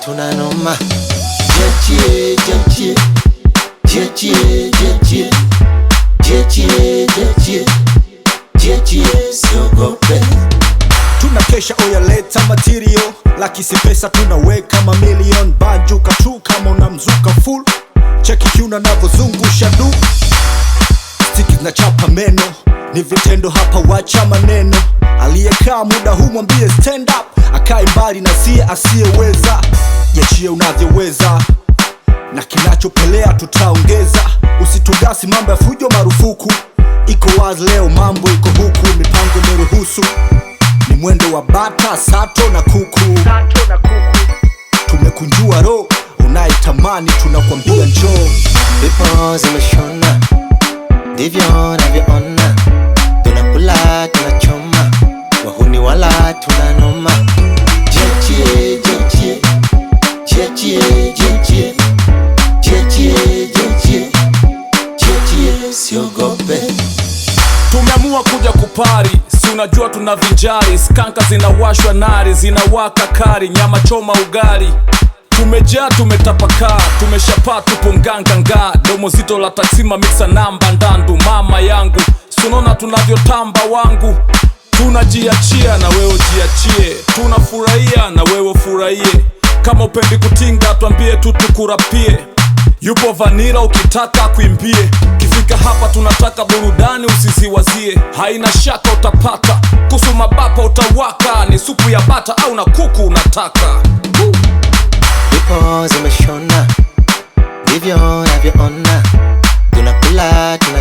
tunanoma. Jechie, jechie, jechie, jechie, jechie, jechie, jechie, siogope. Tunakesha oya leta material, laki si pesa tunaweka mamilion. Banjuka tu kama unamzuka full, cheki kiuna navozungusha du. Stiki zinachapa meno, ni vitendo hapa wacha maneno. Aliyekaa muda huu mwambie stand up, akai mbali na siye asiyeweza. Jechie unavyoweza, na kinachopelea tutaongeza. Usitugasi mambo ya fujo marufuku, iko wazi leo mambo iko huku. Mipango imeruhusu, ni mwendo wa bata, sato na kuku. Tumekunjua roho, unaitamani tunakwambia njoo. Vipo zimeshona, ndivyo navyoona. Tunakula, tunachoma, wahuni wala tunanoma. Jechie, jechie, jechie, jechie, jechie, jechie, jechie, siogope. Tumeamua kuja kupari, si unajua tunavinjari. Skanka zinawashwa nari, zinawaka kari, nyama choma ugali. Tumejaa tumetapakaa, tumeshapaa tupo nganganga. Domo zito la taksima mixa namba ndandu. Mama yangu, sunona tunavyotamba wangu. Tunajiachia na wewe jiachie, tunafurahia na wewe furahie. Kama upendi kutinga tuambie tu tukurapie. Yupo Vanilla ukitaka kuimbie. Kifika hapa tunataka burudani usiziwazie. Haina shaka utapata, kusu mabapa utawaka. Ni supu ya bata au na kuku unataka. Vipo zimeshona, ndivyo navyoona. Tunakula, tunachoma.